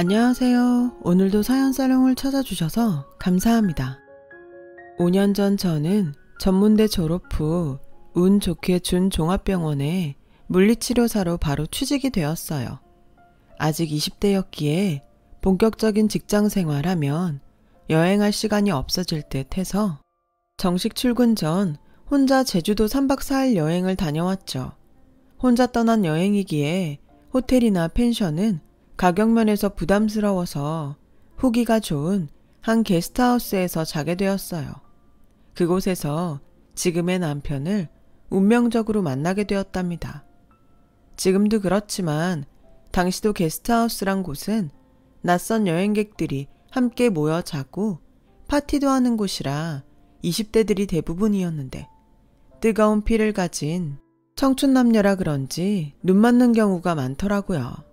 안녕하세요. 오늘도 사연사롱을 찾아주셔서 감사합니다. 5년 전 저는 전문대 졸업 후 운 좋게 준종합병원에 물리치료사로 바로 취직이 되었어요. 아직 20대였기에 본격적인 직장 생활하면 여행할 시간이 없어질 듯 해서 정식 출근 전 혼자 제주도 3박 4일 여행을 다녀왔죠. 혼자 떠난 여행이기에 호텔이나 펜션은 가격면에서 부담스러워서 후기가 좋은 한 게스트하우스에서 자게 되었어요. 그곳에서 지금의 남편을 운명적으로 만나게 되었답니다. 지금도 그렇지만 당시도 게스트하우스란 곳은 낯선 여행객들이 함께 모여 자고 파티도 하는 곳이라 20대들이 대부분이었는데 뜨거운 피를 가진 청춘 남녀라 그런지 눈 맞는 경우가 많더라고요.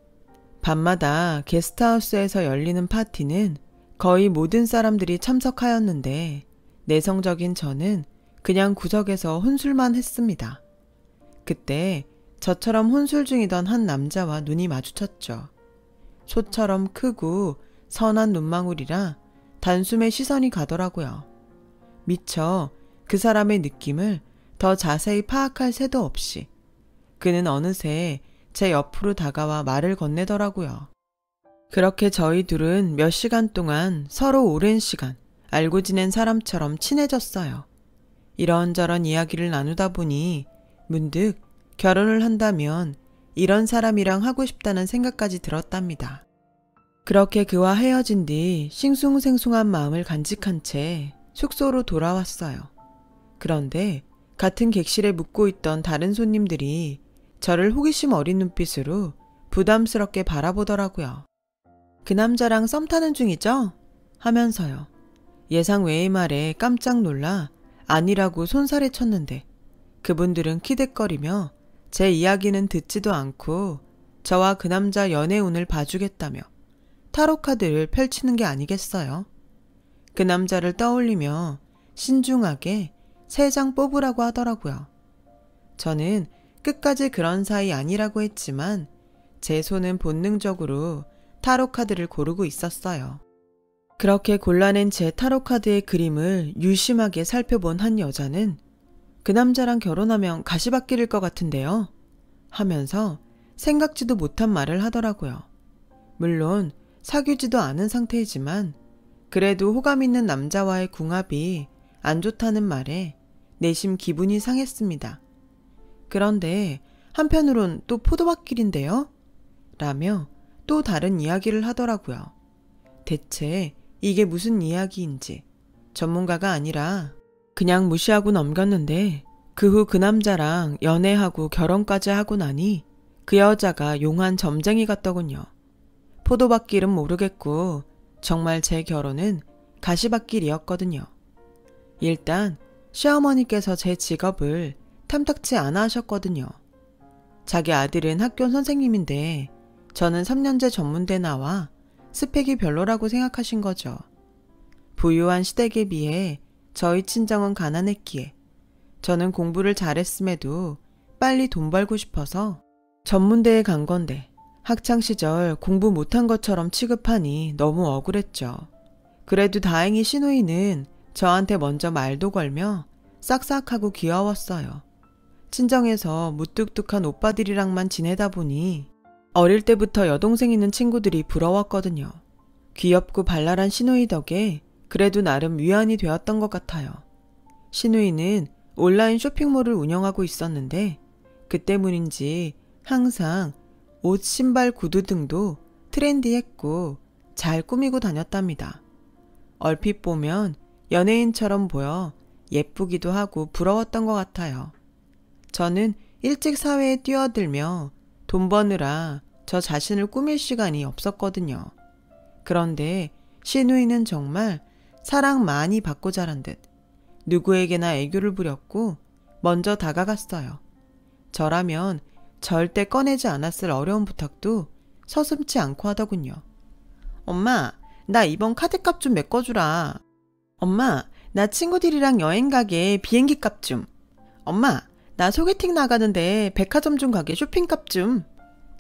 밤마다 게스트하우스에서 열리는 파티는 거의 모든 사람들이 참석하였는데 내성적인 저는 그냥 구석에서 혼술만 했습니다. 그때 저처럼 혼술 중이던 한 남자와 눈이 마주쳤죠. 소처럼 크고 선한 눈망울이라 단숨에 시선이 가더라고요. 미처 그 사람의 느낌을 더 자세히 파악할 새도 없이 그는 어느새 제 옆으로 다가와 말을 건네더라고요. 그렇게 저희 둘은 몇 시간 동안 서로 오랜 시간 알고 지낸 사람처럼 친해졌어요. 이런저런 이야기를 나누다 보니 문득 결혼을 한다면 이런 사람이랑 하고 싶다는 생각까지 들었답니다. 그렇게 그와 헤어진 뒤 싱숭생숭한 마음을 간직한 채 숙소로 돌아왔어요. 그런데 같은 객실에 묵고 있던 다른 손님들이 저를 호기심 어린 눈빛으로 부담스럽게 바라보더라고요. 그 남자랑 썸 타는 중이죠? 하면서요. 예상 외의 말에 깜짝 놀라 아니라고 손살에 쳤는데 그분들은 키득거리며 제 이야기는 듣지도 않고 저와 그 남자 연애운을 봐주겠다며 타로카드를 펼치는 게 아니겠어요? 그 남자를 떠올리며 신중하게 3장 뽑으라고 하더라고요. 저는 끝까지 그런 사이 아니라고 했지만 제 손은 본능적으로 타로카드를 고르고 있었어요. 그렇게 골라낸 제 타로카드의 그림을 유심하게 살펴본 한 여자는 그 남자랑 결혼하면 가시밭길일 것 같은데요? 하면서 생각지도 못한 말을 하더라고요. 물론 사귀지도 않은 상태이지만 그래도 호감 있는 남자와의 궁합이 안 좋다는 말에 내심 기분이 상했습니다. 그런데 한편으론 또 포도밭길인데요? 라며 또 다른 이야기를 하더라고요. 대체 이게 무슨 이야기인지 전문가가 아니라 그냥 무시하고 넘겼는데 그 후 그 남자랑 연애하고 결혼까지 하고 나니 그 여자가 용한 점쟁이 같더군요. 포도밭길은 모르겠고 정말 제 결혼은 가시밭길이었거든요. 일단 시어머니께서 제 직업을 탐탁치 않아 하셨거든요. 자기 아들은 학교 선생님인데 저는 3년제 전문대 나와 스펙이 별로라고 생각하신 거죠. 부유한 시댁에 비해 저희 친정은 가난했기에 저는 공부를 잘했음에도 빨리 돈 벌고 싶어서 전문대에 간 건데 학창시절 공부 못한 것처럼 취급하니 너무 억울했죠. 그래도 다행히 시누이는 저한테 먼저 말도 걸며 싹싹하고 귀여웠어요. 친정에서 무뚝뚝한 오빠들이랑만 지내다 보니 어릴 때부터 여동생 있는 친구들이 부러웠거든요. 귀엽고 발랄한 시누이 덕에 그래도 나름 위안이 되었던 것 같아요. 시누이는 온라인 쇼핑몰을 운영하고 있었는데 그 때문인지 항상 옷, 신발, 구두 등도 트렌디했고 잘 꾸미고 다녔답니다. 얼핏 보면 연예인처럼 보여 예쁘기도 하고 부러웠던 것 같아요. 저는 일찍 사회에 뛰어들며 돈 버느라 저 자신을 꾸밀 시간이 없었거든요. 그런데 시누이는 정말 사랑 많이 받고 자란 듯 누구에게나 애교를 부렸고 먼저 다가갔어요. 저라면 절대 꺼내지 않았을 어려운 부탁도 서슴지 않고 하더군요. 엄마, 나 이번 카드값 좀 메꿔주라. 엄마, 나 친구들이랑 여행 가게 비행기 값 좀. 엄마, 나 소개팅 나가는데 백화점 좀 가게 쇼핑값 좀.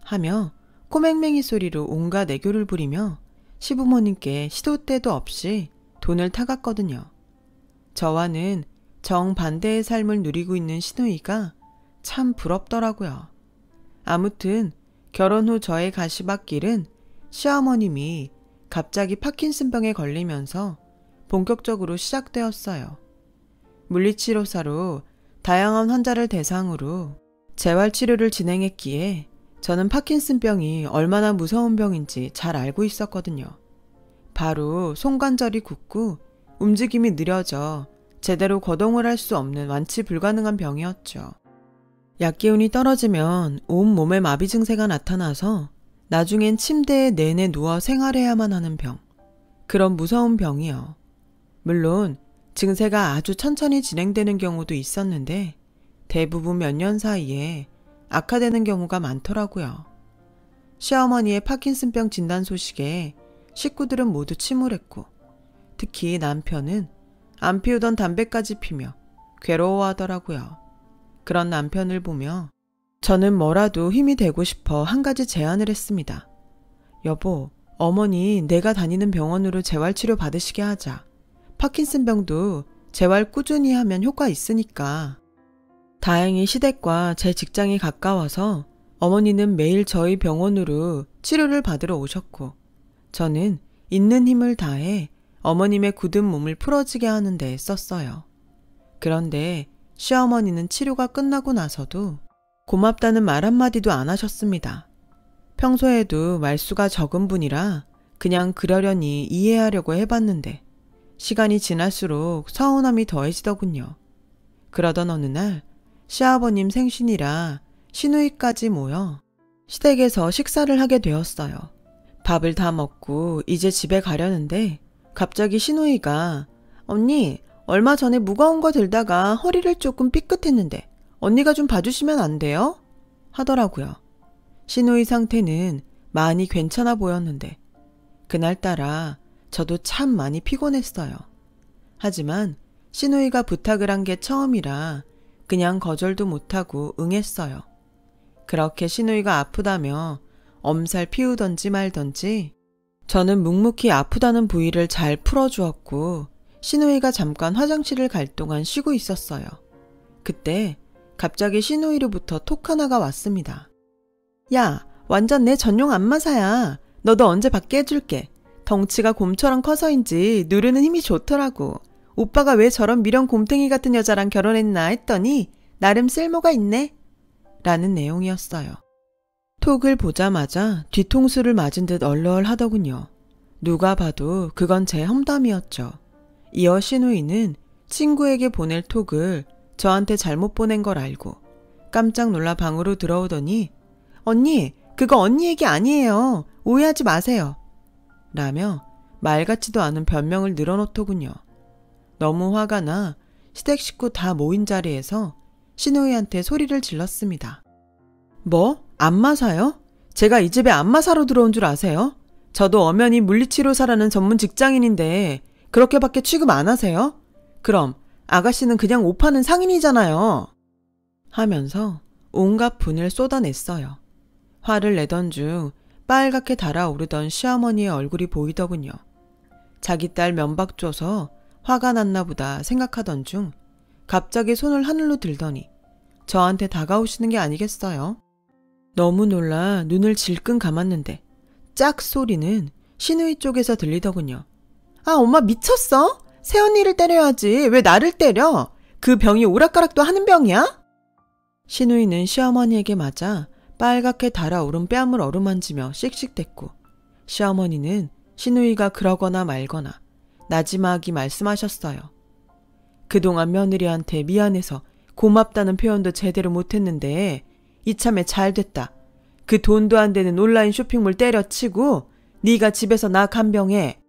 하며 코맹맹이 소리로 온갖 애교를 부리며 시부모님께 시도 때도 없이 돈을 타갔거든요. 저와는 정반대의 삶을 누리고 있는 시누이가 참 부럽더라고요. 아무튼 결혼 후 저의 가시밭길은 시어머님이 갑자기 파킨슨병에 걸리면서 본격적으로 시작되었어요. 물리치료사로 다양한 환자를 대상으로 재활치료를 진행했기에 저는 파킨슨병이 얼마나 무서운 병인지 잘 알고 있었거든요. 바로 손관절이 굳고 움직임이 느려져 제대로 거동을 할 수 없는 완치 불가능한 병이었죠. 약기운이 떨어지면 온몸에 마비 증세가 나타나서 나중엔 침대에 내내 누워 생활해야만 하는 병. 그런 무서운 병이요. 물론 증세가 아주 천천히 진행되는 경우도 있었는데 대부분 몇 년 사이에 악화되는 경우가 많더라고요. 시어머니의 파킨슨병 진단 소식에 식구들은 모두 침울했고 특히 남편은 안 피우던 담배까지 피며 괴로워하더라고요. 그런 남편을 보며 저는 뭐라도 힘이 되고 싶어 한 가지 제안을 했습니다. 여보, 어머니 내가 다니는 병원으로 재활치료 받으시게 하자. 파킨슨병도 재활 꾸준히 하면 효과 있으니까. 다행히 시댁과 제 직장이 가까워서 어머니는 매일 저희 병원으로 치료를 받으러 오셨고 저는 있는 힘을 다해 어머님의 굳은 몸을 풀어지게 하는 데 썼어요. 그런데 시어머니는 치료가 끝나고 나서도 고맙다는 말 한마디도 안 하셨습니다. 평소에도 말수가 적은 분이라 그냥 그러려니 이해하려고 해봤는데 시간이 지날수록 서운함이 더해지더군요. 그러던 어느 날 시아버님 생신이라 시누이까지 모여 시댁에서 식사를 하게 되었어요. 밥을 다 먹고 이제 집에 가려는데 갑자기 시누이가 언니 얼마 전에 무거운 거 들다가 허리를 조금 삐끗했는데 언니가 좀 봐주시면 안 돼요? 하더라고요. 시누이 상태는 많이 괜찮아 보였는데 그날따라 저도 참 많이 피곤했어요. 하지만 시누이가 부탁을 한 게 처음이라 그냥 거절도 못하고 응했어요. 그렇게 시누이가 아프다며 엄살 피우던지 말던지 저는 묵묵히 아프다는 부위를 잘 풀어주었고 시누이가 잠깐 화장실을 갈 동안 쉬고 있었어요. 그때 갑자기 시누이로부터 톡 하나가 왔습니다. 야, 완전 내 전용 안마사야. 너도 언제 받게 해줄게. 덩치가 곰처럼 커서인지 누르는 힘이 좋더라고. 오빠가 왜 저런 미련 곰탱이 같은 여자랑 결혼했나 했더니 나름 쓸모가 있네. 라는 내용이었어요. 톡을 보자마자 뒤통수를 맞은 듯 얼얼하더군요. 누가 봐도 그건 제 험담이었죠. 이어 시누이는 친구에게 보낼 톡을 저한테 잘못 보낸 걸 알고 깜짝 놀라 방으로 들어오더니 언니, 그거 언니 얘기 아니에요. 오해하지 마세요. 라며 말 같지도 않은 변명을 늘어놓더군요. 너무 화가 나 시댁 식구 다 모인 자리에서 시누이한테 소리를 질렀습니다. 뭐? 안마사요? 제가 이 집에 안마사로 들어온 줄 아세요? 저도 엄연히 물리치료사라는 전문 직장인인데 그렇게밖에 취급 안 하세요? 그럼 아가씨는 그냥 옷 파는 상인이잖아요. 하면서 온갖 분을 쏟아냈어요. 화를 내던 중 빨갛게 달아오르던 시어머니의 얼굴이 보이더군요. 자기 딸 면박 줘서 화가 났나 보다 생각하던 중 갑자기 손을 하늘로 들더니 저한테 다가오시는 게 아니겠어요? 너무 놀라 눈을 질끈 감았는데 짝 소리는 시누이 쪽에서 들리더군요. 아, 엄마 미쳤어? 새언니를 때려야지. 왜 나를 때려? 그 병이 오락가락도 하는 병이야? 시누이는 시어머니에게 맞아 빨갛게 달아오른 뺨을 어루만지며 씩씩댔고 시어머니는 시누이가 그러거나 말거나 나지막이 말씀하셨어요. 그동안 며느리한테 미안해서 고맙다는 표현도 제대로 못했는데 이참에 잘됐다. 그 돈도 안 되는 온라인 쇼핑몰 때려치고 네가 집에서 나 간병해.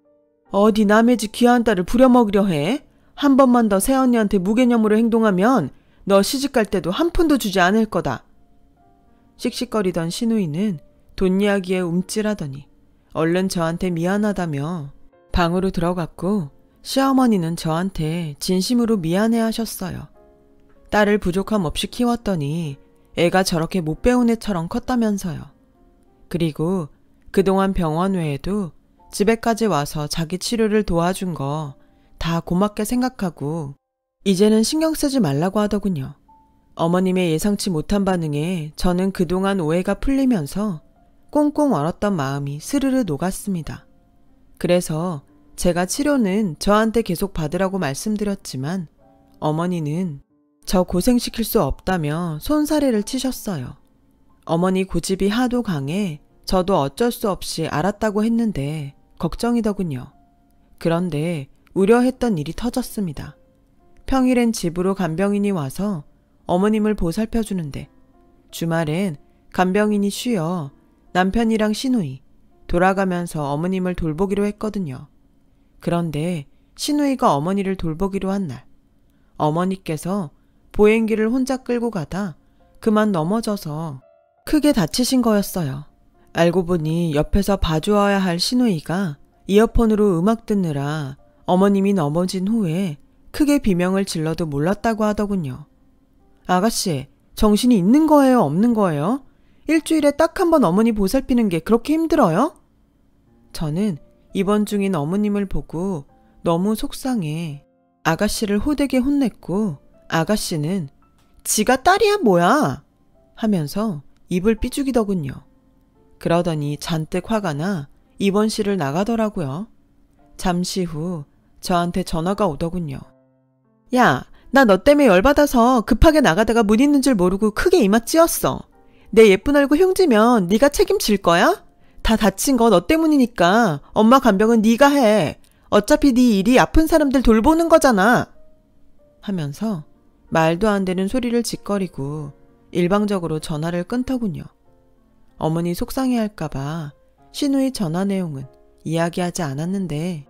어디 남의 집 귀한 딸을 부려먹으려 해? 한 번만 더 새언니한테 무개념으로 행동하면 너 시집갈 때도 한 푼도 주지 않을 거다. 씩씩거리던 시누이는 돈 이야기에 움찔하더니 얼른 저한테 미안하다며 방으로 들어갔고 시어머니는 저한테 진심으로 미안해 하셨어요. 딸을 부족함 없이 키웠더니 애가 저렇게 못 배운 애처럼 컸다면서요. 그리고 그동안 병원 외에도 집에까지 와서 자기 치료를 도와준 거 다 고맙게 생각하고 이제는 신경 쓰지 말라고 하더군요. 어머님의 예상치 못한 반응에 저는 그동안 오해가 풀리면서 꽁꽁 얼었던 마음이 스르르 녹았습니다. 그래서 제가 치료는 저한테 계속 받으라고 말씀드렸지만 어머니는 저 고생시킬 수 없다며 손사래를 치셨어요. 어머니 고집이 하도 강해 저도 어쩔 수 없이 알았다고 했는데 걱정이더군요. 그런데 우려했던 일이 터졌습니다. 평일엔 집으로 간병인이 와서 어머님을 보살펴주는데 주말엔 간병인이 쉬어 남편이랑 시누이 돌아가면서 어머님을 돌보기로 했거든요. 그런데 시누이가 어머니를 돌보기로 한 날 어머니께서 보행기를 혼자 끌고 가다 그만 넘어져서 크게 다치신 거였어요. 알고 보니 옆에서 봐주어야 할 시누이가 이어폰으로 음악 듣느라 어머님이 넘어진 후에 크게 비명을 질러도 몰랐다고 하더군요. 아가씨, 정신이 있는 거예요, 없는 거예요? 일주일에 딱 한 번 어머니 보살피는 게 그렇게 힘들어요? 저는 입원 중인 어머님을 보고 너무 속상해 아가씨를 호되게 혼냈고 아가씨는 지가 딸이야 뭐야 하면서 입을 삐죽이더군요. 그러더니 잔뜩 화가 나 입원실을 나가더라고요. 잠시 후 저한테 전화가 오더군요. 야, 나 너 때문에 열받아서 급하게 나가다가 문 있는 줄 모르고 크게 이마 찧었어. 내 예쁜 얼굴 흉지면 네가 책임질 거야? 다 다친 거 너 때문이니까 엄마 간병은 네가 해. 어차피 네 일이 아픈 사람들 돌보는 거잖아. 하면서 말도 안 되는 소리를 짓거리고 일방적으로 전화를 끊더군요. 어머니 속상해할까봐 시누이 전화 내용은 이야기하지 않았는데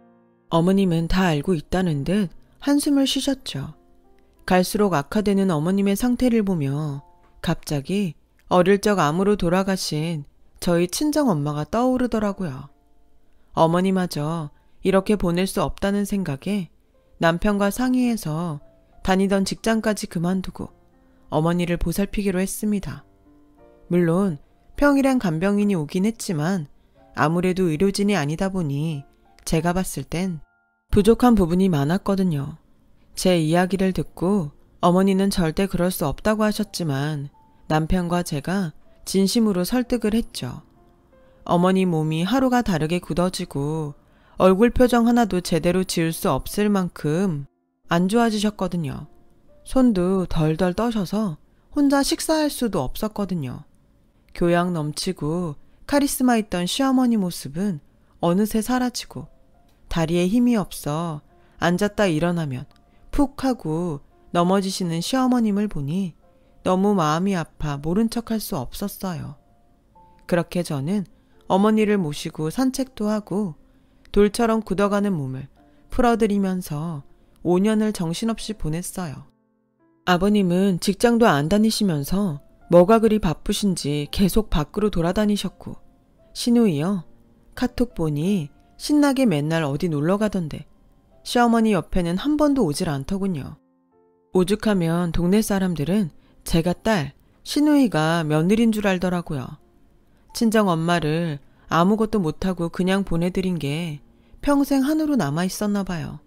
어머님은 다 알고 있다는 듯 한숨을 쉬셨죠. 갈수록 악화되는 어머님의 상태를 보며 갑자기 어릴 적 암으로 돌아가신 저희 친정엄마가 떠오르더라고요. 어머니마저 이렇게 보낼 수 없다는 생각에 남편과 상의해서 다니던 직장까지 그만두고 어머니를 보살피기로 했습니다. 물론 평일엔 간병인이 오긴 했지만 아무래도 의료진이 아니다 보니 제가 봤을 땐 부족한 부분이 많았거든요. 제 이야기를 듣고 어머니는 절대 그럴 수 없다고 하셨지만 남편과 제가 진심으로 설득을 했죠. 어머니 몸이 하루가 다르게 굳어지고 얼굴 표정 하나도 제대로 지을 수 없을 만큼 안 좋아지셨거든요. 손도 덜덜 떠셔서 혼자 식사할 수도 없었거든요. 교양 넘치고 카리스마 있던 시어머니 모습은 어느새 사라지고 다리에 힘이 없어 앉았다 일어나면 푹 하고 넘어지시는 시어머님을 보니 너무 마음이 아파 모른 척할 수 없었어요. 그렇게 저는 어머니를 모시고 산책도 하고 돌처럼 굳어가는 몸을 풀어드리면서 5년을 정신없이 보냈어요. 아버님은 직장도 안 다니시면서 뭐가 그리 바쁘신지 계속 밖으로 돌아다니셨고 시누이요. 카톡 보니 신나게 맨날 어디 놀러 가던데 시어머니 옆에는 한 번도 오질 않더군요. 오죽하면 동네 사람들은 제가 딸, 시누이가 며느리인 줄 알더라고요. 친정 엄마를 아무것도 못하고 그냥 보내드린 게 평생 한으로 남아있었나 봐요.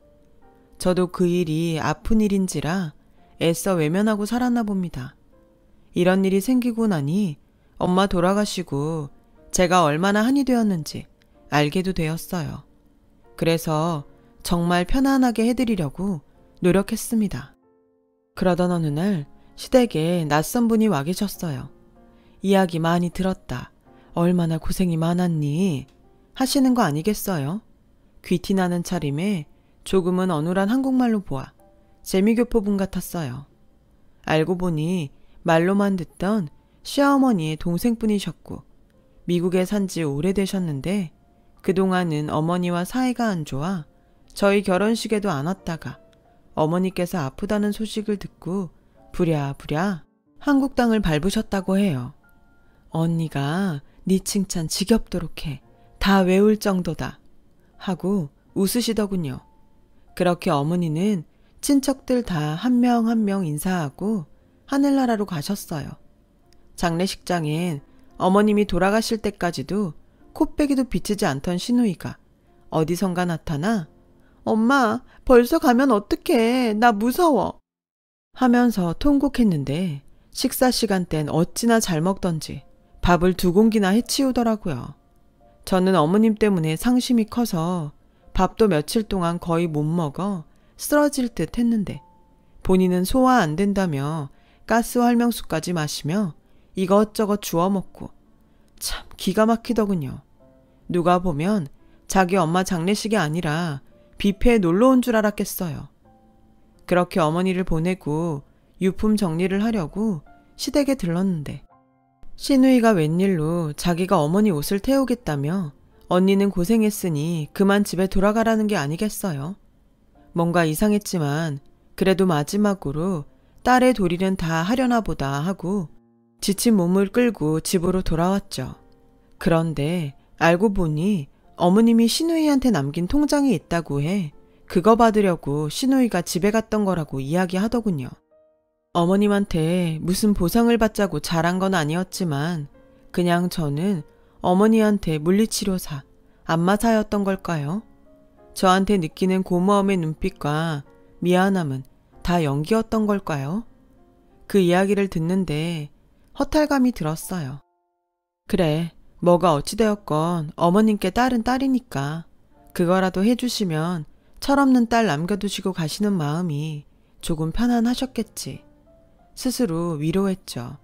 저도 그 일이 아픈 일인지라 애써 외면하고 살았나 봅니다. 이런 일이 생기고 나니 엄마 돌아가시고 제가 얼마나 한이 되었는지 알게도 되었어요. 그래서 정말 편안하게 해드리려고 노력했습니다. 그러던 어느 날 시댁에 낯선 분이 와 계셨어요. 이야기 많이 들었다. 얼마나 고생이 많았니? 하시는 거 아니겠어요? 귀티나는 차림에 조금은 어눌한 한국말로 보아 재미교포분 같았어요. 알고 보니 말로만 듣던 시어머니의 동생분이셨고 미국에 산 지 오래되셨는데 그동안은 어머니와 사이가 안 좋아 저희 결혼식에도 안 왔다가 어머니께서 아프다는 소식을 듣고 부랴부랴 한국 땅을 밟으셨다고 해요. 언니가 네 칭찬 지겹도록 해. 다 외울 정도다. 하고 웃으시더군요. 그렇게 어머니는 친척들 다 한 명 인사하고 하늘나라로 가셨어요. 장례식장엔 어머님이 돌아가실 때까지도 코빼기도 비치지 않던 시누이가 어디선가 나타나 엄마, 벌써 가면 어떡해. 나 무서워. 하면서 통곡했는데 식사 시간 땐 어찌나 잘 먹던지 밥을 2공기나 해치우더라고요. 저는 어머님 때문에 상심이 커서 밥도 며칠 동안 거의 못 먹어 쓰러질 듯 했는데 본인은 소화 안 된다며 가스 활명수까지 마시며 이것저것 주워 먹고 참 기가 막히더군요. 누가 보면 자기 엄마 장례식이 아니라 뷔페에 놀러 온 줄 알았겠어요. 그렇게 어머니를 보내고 유품 정리를 하려고 시댁에 들렀는데 시누이가 웬일로 자기가 어머니 옷을 태우겠다며 언니는 고생했으니 그만 집에 돌아가라는 게 아니겠어요. 뭔가 이상했지만 그래도 마지막으로 딸의 도리는 다 하려나 보다 하고 지친 몸을 끌고 집으로 돌아왔죠. 그런데 알고 보니 어머님이 시누이한테 남긴 통장이 있다고 해 그거 받으려고 시누이가 집에 갔던 거라고 이야기하더군요. 어머님한테 무슨 보상을 받자고 잘한 건 아니었지만 그냥 저는 어머니한테 물리치료사, 안마사였던 걸까요? 저한테 느끼는 고마움의 눈빛과 미안함은 다 연기였던 걸까요? 그 이야기를 듣는데 허탈감이 들었어요. 그래, 뭐가 어찌되었건 어머님께 딸은 딸이니까 그거라도 해주시면 철없는 딸 남겨두시고 가시는 마음이 조금 편안하셨겠지. 스스로 위로했죠.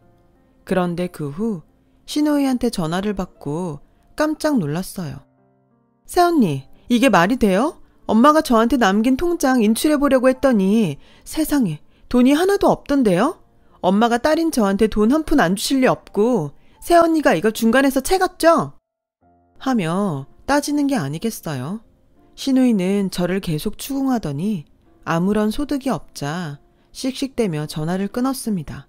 그런데 그 후 시누이한테 전화를 받고 깜짝 놀랐어요. 새언니, 이게 말이 돼요? 엄마가 저한테 남긴 통장 인출해보려고 했더니 세상에 돈이 하나도 없던데요? 엄마가 딸인 저한테 돈 한 푼 안 주실 리 없고 새언니가 이거 중간에서 채갔죠? 하며 따지는 게 아니겠어요. 시누이는 저를 계속 추궁하더니 아무런 소득이 없자 씩씩대며 전화를 끊었습니다.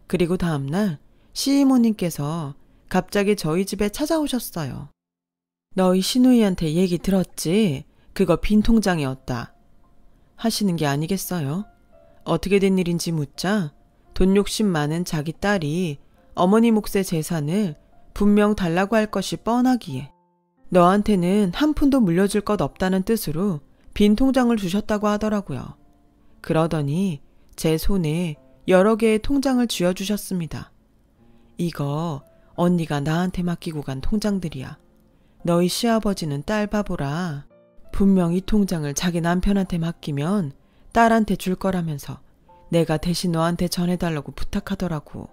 그리고 다음날 시이모님께서 갑자기 저희 집에 찾아오셨어요. 너희 시누이한테 얘기 들었지? 그거 빈 통장이었다. 하시는 게 아니겠어요? 어떻게 된 일인지 묻자 돈 욕심 많은 자기 딸이 어머니 몫의 재산을 분명 달라고 할 것이 뻔하기에 너한테는 한 푼도 물려줄 것 없다는 뜻으로 빈 통장을 주셨다고 하더라고요. 그러더니 제 손에 여러 개의 통장을 쥐어주셨습니다. 이거 언니가 나한테 맡기고 간 통장들이야. 너희 시아버지는 딸 바보라. 분명 이 통장을 자기 남편한테 맡기면 딸한테 줄 거라면서 내가 대신 너한테 전해달라고 부탁하더라고.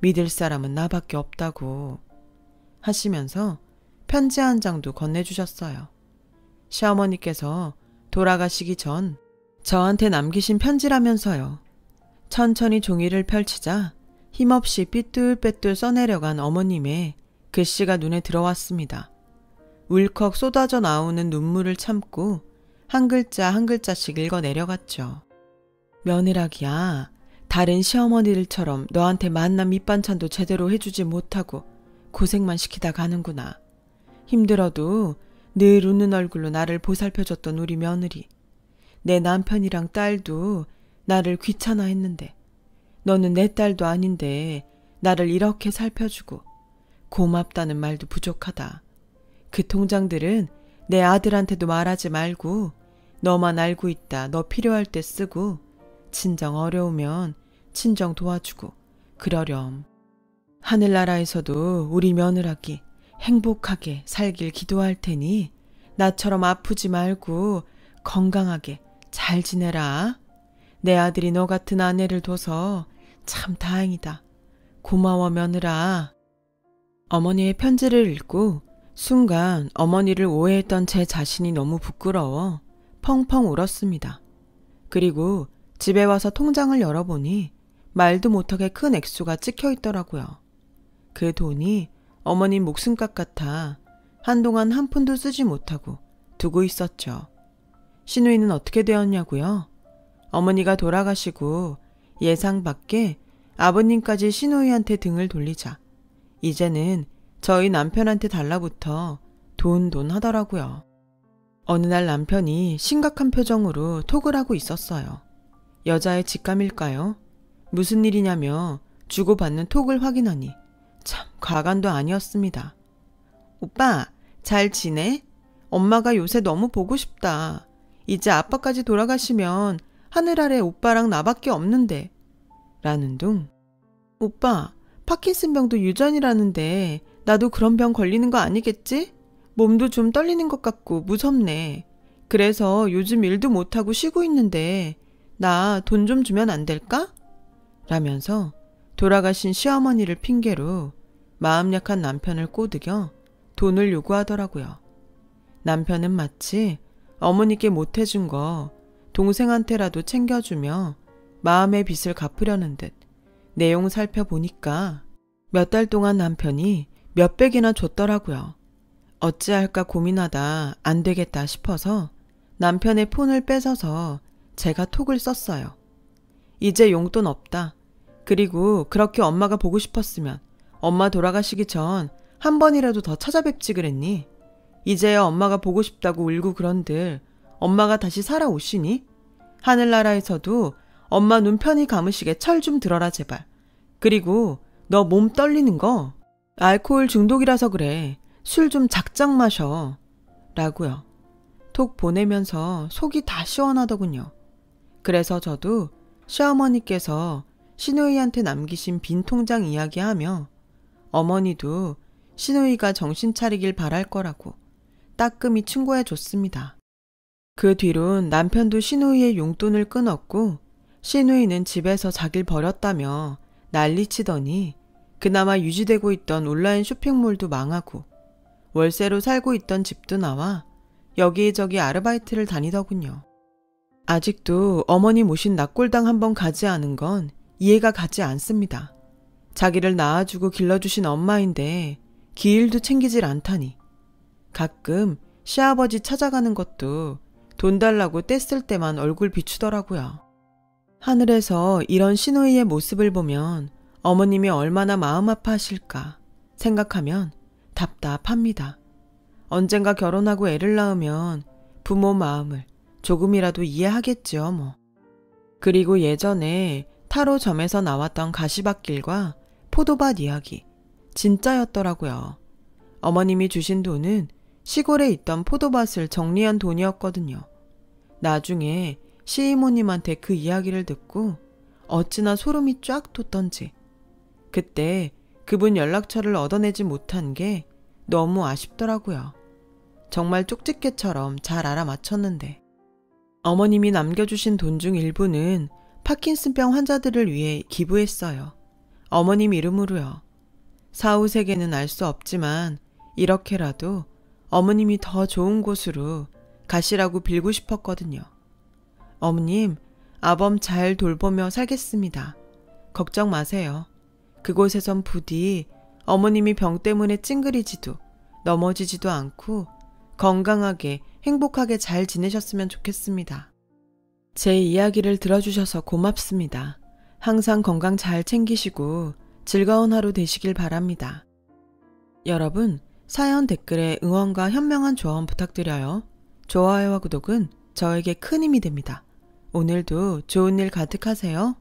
믿을 사람은 나밖에 없다고 하시면서 편지 한 장도 건네주셨어요. 시어머니께서 돌아가시기 전 저한테 남기신 편지라면서요. 천천히 종이를 펼치자 힘없이 삐뚤빼뚤 써내려간 어머님의 글씨가 눈에 들어왔습니다. 울컥 쏟아져 나오는 눈물을 참고 한 글자 한 글자씩 읽어 내려갔죠. 며느라기야, 다른 시어머니들처럼 너한테 만난 밑반찬도 제대로 해주지 못하고 고생만 시키다 가는구나. 힘들어도 늘 웃는 얼굴로 나를 보살펴줬던 우리 며느리. 내 남편이랑 딸도 나를 귀찮아했는데 너는 내 딸도 아닌데 나를 이렇게 살펴주고 고맙다는 말도 부족하다. 그 통장들은 내 아들한테도 말하지 말고 너만 알고 있다. 너 필요할 때 쓰고 친정 어려우면 친정 도와주고 그러렴. 하늘나라에서도 우리 며느라기 행복하게 살길 기도할 테니 나처럼 아프지 말고 건강하게 잘 지내라. 내 아들이 너 같은 아내를 둬서 참 다행이다. 고마워 며느라. 어머니의 편지를 읽고 순간 어머니를 오해했던 제 자신이 너무 부끄러워 펑펑 울었습니다. 그리고 집에 와서 통장을 열어보니 말도 못하게 큰 액수가 찍혀 있더라고요. 그 돈이 어머님 목숨값 같아 한동안 한 푼도 쓰지 못하고 두고 있었죠. 시누이는 어떻게 되었냐고요? 어머니가 돌아가시고 예상 밖에 아버님까지 시누이한테 등을 돌리자 이제는 저희 남편한테 달라붙어 돈 하더라고요. 어느 날 남편이 심각한 표정으로 톡을 하고 있었어요. 여자의 직감일까요? 무슨 일이냐며 주고받는 톡을 확인하니 참 과간도 아니었습니다. 오빠, 잘 지내? 엄마가 요새 너무 보고 싶다. 이제 아빠까지 돌아가시면 하늘 아래 오빠랑 나밖에 없는데. 라는 둥. 오빠, 파킨슨병도 유전이라는데 나도 그런 병 걸리는 거 아니겠지? 몸도 좀 떨리는 것 같고 무섭네. 그래서 요즘 일도 못하고 쉬고 있는데 나 돈 좀 주면 안 될까? 라면서 돌아가신 시어머니를 핑계로 마음 약한 남편을 꼬드겨 돈을 요구하더라고요. 남편은 마치 어머니께 못해준 거 동생한테라도 챙겨주며 마음의 빚을 갚으려는 듯 내용 살펴보니까 몇 달 동안 남편이 몇백이나 줬더라고요. 어찌할까 고민하다 안 되겠다 싶어서 남편의 폰을 뺏어서 제가 톡을 썼어요. 이제 용돈 없다. 그리고 그렇게 엄마가 보고 싶었으면 엄마 돌아가시기 전 한 번이라도 더 찾아뵙지 그랬니? 이제야 엄마가 보고 싶다고 울고 그런들 엄마가 다시 살아오시니? 하늘나라에서도 엄마 눈 편히 감으시게 철 좀 들어라 제발. 그리고 너 몸 떨리는 거 알코올 중독이라서 그래. 술 좀 작작 마셔. 라고요. 톡 보내면서 속이 다 시원하더군요. 그래서 저도 시어머니께서 시누이한테 남기신 빈 통장 이야기하며 어머니도 시누이가 정신 차리길 바랄 거라고 따끔히 충고해 줬습니다. 그 뒤론 남편도 시누이의 용돈을 끊었고 시누이는 집에서 자길 버렸다며 난리치더니 그나마 유지되고 있던 온라인 쇼핑몰도 망하고 월세로 살고 있던 집도 나와 여기저기 아르바이트를 다니더군요. 아직도 어머니 모신 낙골당 한번 가지 않은 건 이해가 가지 않습니다. 자기를 낳아주고 길러주신 엄마인데 기일도 챙기질 않다니. 가끔 시아버지 찾아가는 것도 돈 달라고 뗐을 때만 얼굴 비추더라고요. 하늘에서 이런 시누이의 모습을 보면 어머님이 얼마나 마음 아파하실까 생각하면 답답합니다. 언젠가 결혼하고 애를 낳으면 부모 마음을 조금이라도 이해하겠죠, 뭐. 그리고 예전에 타로점에서 나왔던 가시밭길과 포도밭 이야기 진짜였더라고요. 어머님이 주신 돈은 시골에 있던 포도밭을 정리한 돈이었거든요. 나중에 시이모님한테 그 이야기를 듣고 어찌나 소름이 쫙 돋던지. 그때 그분 연락처를 얻어내지 못한 게 너무 아쉽더라고요. 정말 쪽집게처럼 잘 알아맞혔는데. 어머님이 남겨주신 돈 중 일부는 파킨슨병 환자들을 위해 기부했어요. 어머님 이름으로요. 사후 세계는 알 수 없지만 이렇게라도 어머님이 더 좋은 곳으로 가시라고 빌고 싶었거든요. 어머님, 아범 잘 돌보며 살겠습니다. 걱정 마세요. 그곳에선 부디 어머님이 병 때문에 찡그리지도 넘어지지도 않고 건강하게 행복하게 잘 지내셨으면 좋겠습니다. 제 이야기를 들어주셔서 고맙습니다. 항상 건강 잘 챙기시고 즐거운 하루 되시길 바랍니다. 여러분, 사연 댓글에 응원과 현명한 조언 부탁드려요. 좋아요와 구독은 저에게 큰 힘이 됩니다. 오늘도 좋은 일 가득하세요.